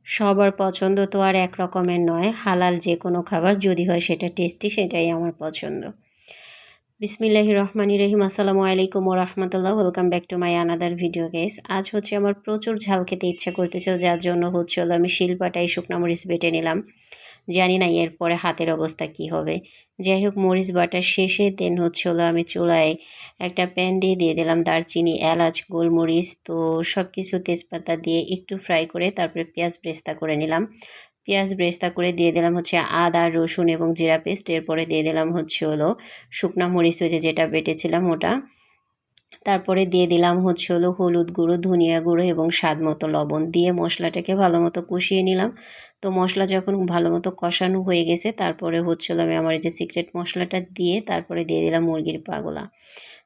সবার পছন্দ তো আর এক রকমের নয়। হালাল যে কোনো খাবার যদি হয় সেটা টেস্টি, সেটাই আমার পছন্দ। বিসমিল্লাহির রহমানির রহিম। আসসালামু আলাইকুম ওয়া রাহমাতুল্লাহ। Welcome back to my another video guys. আজ হচ্ছে আমার প্রচুর ঝাল খেতে ইচ্ছা করতেছিল, যার জন্য হলো আমি শিলপাটায় শুকনা মরিচ বেটে নিলাম। জানি না এরপরে হাতের অবস্থা কি হবে। যাই হোক, মরিচ বাটার শেষে দেন হলো আমি চুলায় একটা প্যান দিয়ে দিলাম দারচিনি, এলাচ, গোলমরিচ, তো সব কিছু তেজপাতা দিয়ে একটু ফ্রাই করে তারপরে পেঁয়াজ ব্রেস্তা করে নিলাম। পেঁয়াজ ব্রেস্তা করে দিয়ে দিলাম হচ্ছে আদা, রসুন এবং জিরা পেস্ট। এরপরে দিয়ে দিলাম হলো শুকনা মরিচ হয়েছে যেটা বেটেছিলাম ওটা। তারপরে দিয়ে দিলাম হলো হলুদ গুঁড়ো, ধনিয়া গুঁড়ো এবং স্বাদ মতো লবণ দিয়ে মশলাটাকে ভালো মতো কষিয়ে নিলাম। তো মশলা যখন ভালো মতো কষানো হয়ে গেছে, তারপরে হলো আমি আমার এই যে সিক্রেট মশলাটা দিয়ে তারপরে দিয়ে দিলাম মুরগির পাগুলা।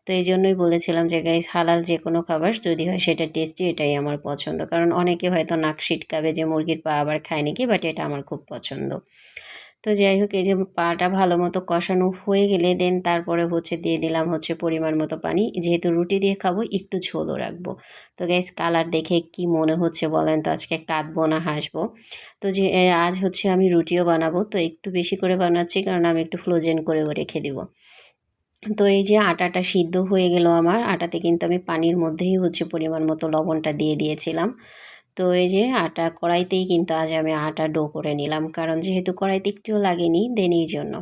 তো এই জন্যই বলেছিলাম যে গাইস, হালাল যে কোনো খাবার যদি হয় সেটা টেস্টি, এটাই আমার পছন্দ। কারণ অনেকে হয়তো নাক সিটকাবে যে মুরগির পা আবার খায় নাকি, বাট এটা আমার খুব পছন্দ। তো যাই হোক, এই যে পাটা ভালো মতো কষানো হয়ে গেলে দেন তারপরে দিয়ে দিলাম পরিমাণ মতো পানি। যেহেতু রুটি দিয়ে খাবো একটু ঝোলও রাখবো। তো গ্যাস, কালার দেখে কি মনে হচ্ছে বলেন তো আজকে কাঁদবো না হাসবো? তো যে আজ আমি রুটিও বানাবো, তো একটু বেশি করে বানাচ্ছি কারণ আমি একটু ফ্রোজেন করেও রেখে দিব। তো এই যে আটাটা সিদ্ধ হয়ে গেল আমার, আটাতে কিন্তু আমি পানির মধ্যেই পরিমাণ মতো লবণটা দিয়ে দিয়েছিলাম। তো এই যে আটা কড়াইতেই কিন্তু আজ আমি আটা ডো করে নিলাম, কারণ যেহেতু কড়াইতে একটুও লাগেনি দেন এই জন্য।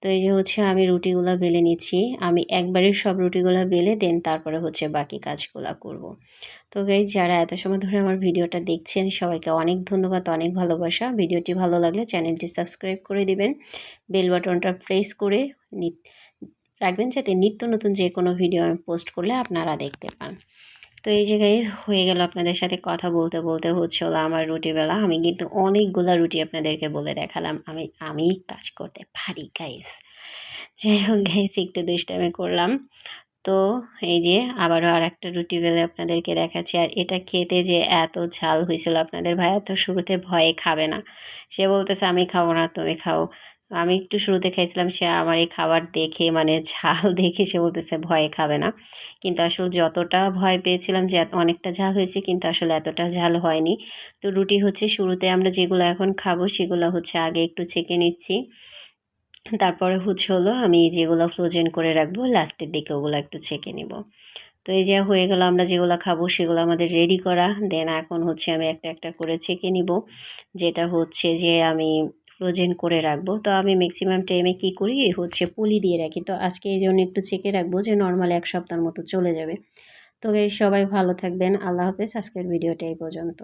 তো এই যে আমি রুটিগুলো বেলে নিচ্ছি। আমি একবারে সব রুটিগুলো বেলে দেন তারপরে বাকি কাজগুলো করব। তো গাইজ, যারা এত সময় ধরে আমার ভিডিওটা দেখছেন সবাইকে অনেক ধন্যবাদ, অনেক ভালোবাসা। ভিডিওটি ভালো লাগলে চ্যানেলটি সাবস্ক্রাইব করে দিবেন, বেল বাটনটা প্রেস করে রাখবেন যাতে নিত্য নতুন যে কোনো ভিডিও আমি পোস্ট করলে আপনারা দেখতে পান। তো এই যে গাইজ, হয়ে গেল আপনাদের সাথে কথা বলতে বলতে হলো আমার রুটি বেলা। আমি কিন্তু অনেকগুলা রুটি আপনাদেরকে বলে দেখালাম আমি কাজ করতে পারি গাইজ। যাই হোক গাইজ, একটু দুষ্টামি করলাম। তো এই যে আবারও আর একটা রুটি বেলে আপনাদেরকে দেখাচ্ছি। আর এটা খেতে যে এত ঝাল হয়েছিল, আপনাদের ভাইয়া তো শুরুতে ভয়ে খাবে না। সে বলতেছে আমি খাবো না, তুমি খাও। আমি একটু শুরুতে খাইছিলাম, সে আমার এই খাবার দেখে মানে ঝাল দেখে সে বলতেছে ভয়ে খাবে না। কিন্তু আসলে যতটা ভয় পেয়েছিলাম যে অনেকটা ঝাল হয়েছে, কিন্তু আসলে এতটা ঝাল হয়নি। তো রুটি শুরুতে আমরা যেগুলো এখন খাবো সেগুলো আগে একটু ছেঁকে নিচ্ছি। তারপরে হলো আমি যেগুলো ফ্রোজেন করে রাখবো লাস্টের দিকে ওগুলো একটু ছেঁকে নিব। তো এই যে হয়ে গেল, আমরা যেগুলো খাবো সেগুলো আমাদের রেডি করা। দেন এখন আমি একটা একটা করে ছেঁকে নিব, যেটা যে আমি ফ্রোজেন করে রাখবো। তো আমি ম্যাক্সিমাম টাইমে কি করি পুলি দিয়ে রাখি। তো আজকে এই জন্য একটু ছেঁকে রাখবো যে নর্মাল এক সপ্তাহের মতো চলে যাবে। তো সবাই ভালো থাকবেন, আল্লাহ হাফেজ। আজকের ভিডিওটা এই পর্যন্ত।